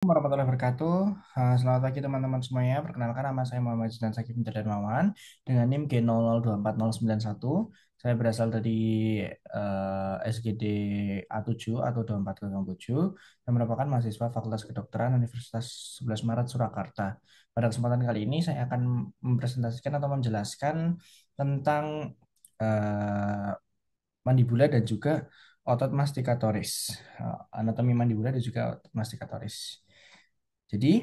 Warahmatullahi wabarakatuh. Selamat pagi teman-teman semuanya. Perkenalkan nama saya Muhammad Zidan Sakib Darmawan dengan NIM G002491. Saya berasal dari SGD A7 atau 2407 dan merupakan mahasiswa Fakultas Kedokteran Universitas 11 Maret Surakarta. Pada kesempatan kali ini saya akan mempresentasikan atau menjelaskan tentang eh, mandibula dan juga otot mastikatoris. Anatomi mandibula dan juga otot mastikatoris. Jadi,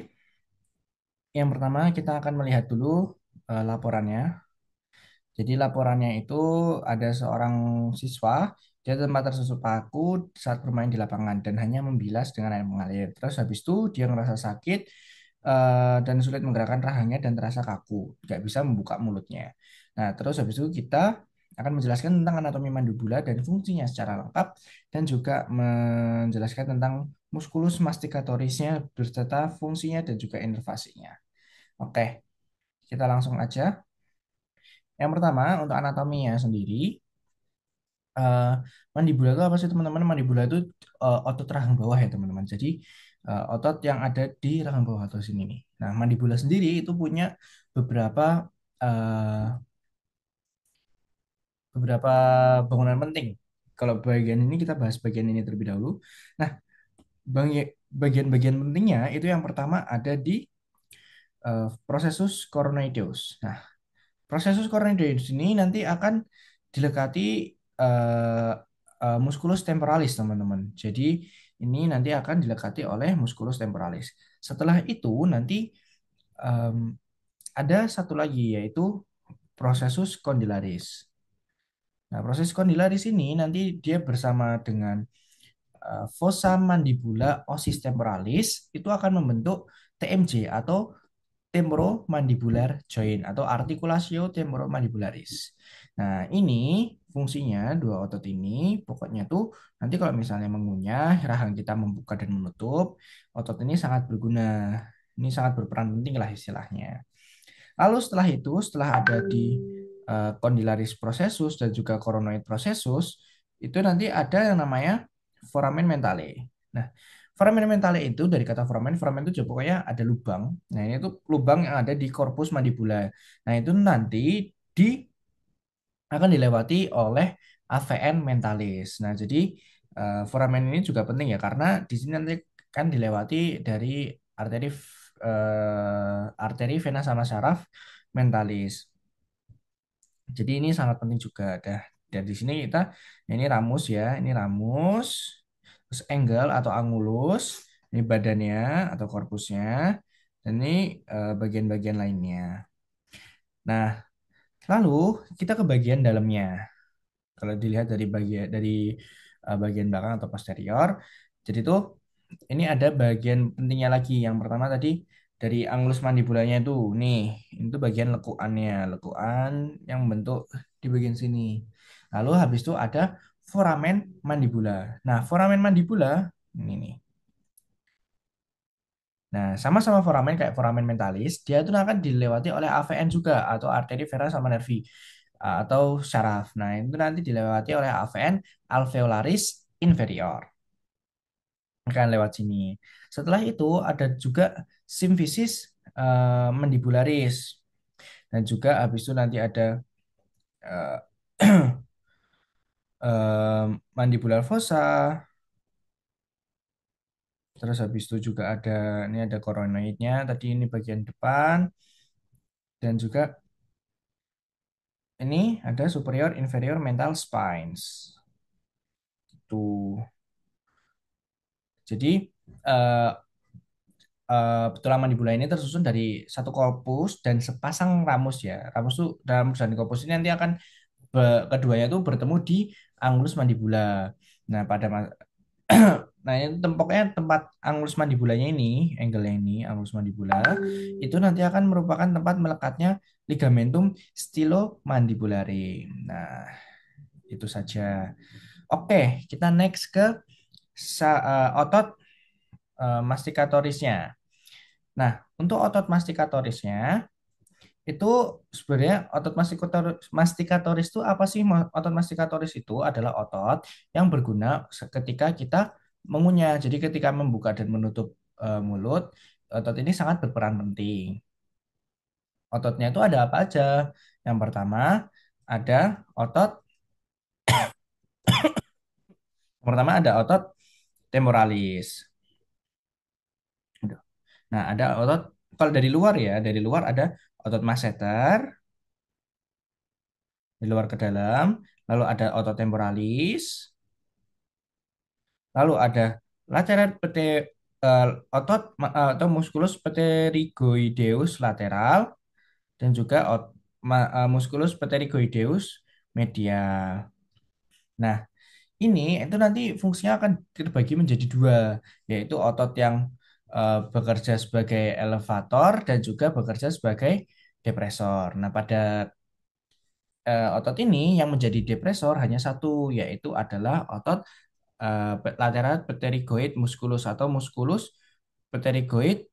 yang pertama kita akan melihat dulu laporannya. Jadi, laporannya itu ada seorang siswa, dia tempat tersusuk paku saat bermain di lapangan dan hanya membilas dengan air mengalir. Terus habis itu dia ngerasa sakit dan sulit menggerakkan rahangnya dan terasa kaku, nggak bisa membuka mulutnya. Nah, terus habis itu kita akan menjelaskan tentang anatomi mandibula dan fungsinya secara lengkap dan juga menjelaskan tentang muskulus masticatorisnya beserta fungsinya dan juga inervasinya. Oke, kita langsung aja. Yang pertama, untuk anatominya sendiri, eh, mandibula itu apa sih teman-teman? Mandibula itu otot rahang bawah ya teman-teman. Jadi otot yang ada di rahang bawah atau sini nih. Nah, mandibula sendiri itu punya beberapa eh, beberapa bangunan penting. Kalau bagian ini kita bahas bagian ini terlebih dahulu. Nah, bagian-bagian pentingnya itu yang pertama ada di processus coronoideus. Nah, prosesus coronoideus ini nanti akan dilekati eh, musculus temporalis, teman-teman. Jadi ini nanti akan dilekati oleh musculus temporalis. Setelah itu nanti em, ada satu lagi yaitu processus condylaris. Nah, proses condylaris ini nanti dia bersama dengan fossa mandibula ossis temporalis itu akan membentuk TMJ atau temporomandibular joint atau articulatio temporomandibularis. Nah, ini fungsinya dua otot ini pokoknya tuh nanti kalau misalnya mengunyah, rahang kita membuka dan menutup, otot ini sangat berguna. Ini sangat berperan penting lah istilahnya. Lalu setelah itu, setelah ada di condylaris processus dan juga coronoid processus, itu nanti ada yang namanya foramen mentale. Nah, foramen mentale itu dari kata foramen, foramen itu juga pokoknya ada lubang. Nah, ini tuh lubang yang ada di corpus mandibula. Nah, itu nanti di akan dilewati oleh AVN mentalis. Nah, jadi foramen ini juga penting ya karena di sini nanti kan dilewati dari arteri arteri vena sama saraf mentalis. Jadi ini sangat penting juga. Dan di sini kita ya ini ramus ya, ini ramus, terus angle atau angulus, ini badannya atau korpusnya, dan ini bagian-bagian lainnya. Nah, lalu kita ke bagian dalamnya. Kalau dilihat dari bagian belakang atau posterior, jadi tuh ini ada bagian pentingnya lagi. Yang pertama tadi dari anglus mandibulanya itu, nih, itu bagian lekuannya, lekuan yang bentuk di bagian sini. Lalu habis itu ada foramen mandibula. Nah, foramen mandibula ini nih. Nah, sama-sama foramen kayak foramen mentalis, dia itu akan dilewati oleh AVN juga atau arteri vera sama nervi atau syaraf. Nah, itu nanti dilewati oleh AVN alveolaris inferior. Akan lewat sini. Setelah itu ada juga simfisis mandibularis dan juga habis itu nanti ada eh, mandibular fossa. Terus habis itu juga ada ini ada coronoidnya. Tadi ini bagian depan dan juga ini ada superior inferior mental spines. Tuh. Jadi eh, tulang mandibula ini tersusun dari satu korpus dan sepasang ramus ya. Ramus tuh dalam dan korpus ini nanti akan keduanya tuh bertemu di angulus mandibula. Nah, nah ini tempatnya tempat angulus mandibulanya ini, angle ini, angulus mandibula, itu nanti akan merupakan tempat melekatnya ligamentum stylomandibulare. Nah, itu saja. Oke, kita next ke otot mastikatorisnya. Nah, untuk otot mastikatorisnya itu sebenarnya otot mastikatoris itu apa sih? Otot mastikatoris itu adalah otot yang berguna ketika kita mengunyah. Jadi ketika membuka dan menutup mulut, otot ini sangat berperan penting. Ototnya itu ada apa aja? Yang pertama ada otot, ada otot temporalis. Nah, ada otot kalau dari luar ya, dari luar ada otot masseter, dari luar ke dalam, lalu ada otot temporalis, lalu ada lateral otot atau musculus pterygoideus lateral dan juga musculus pterygoideus medial. Nah, ini itu nanti fungsinya akan terbagi menjadi dua, yaitu otot yang bekerja sebagai elevator dan juga bekerja sebagai depresor. Nah, pada otot ini yang menjadi depresor hanya satu, yaitu adalah otot lateral pterygoid musculus atau musculus pterygoid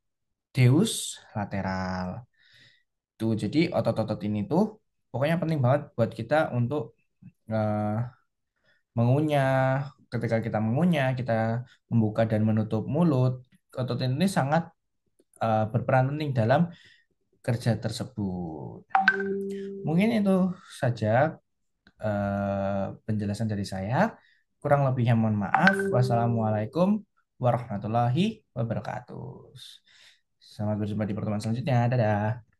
deus lateral. Tuh, jadi otot-otot ini tuh pokoknya penting banget buat kita untuk eh, mengunyah. Ketika kita mengunyah, kita membuka dan menutup mulut. Otot ini sangat berperan penting dalam kerja tersebut. Mungkin itu saja penjelasan dari saya. Kurang lebihnya mohon maaf. Wassalamualaikum warahmatullahi wabarakatuh. Sampai berjumpa di pertemuan selanjutnya. Dadah.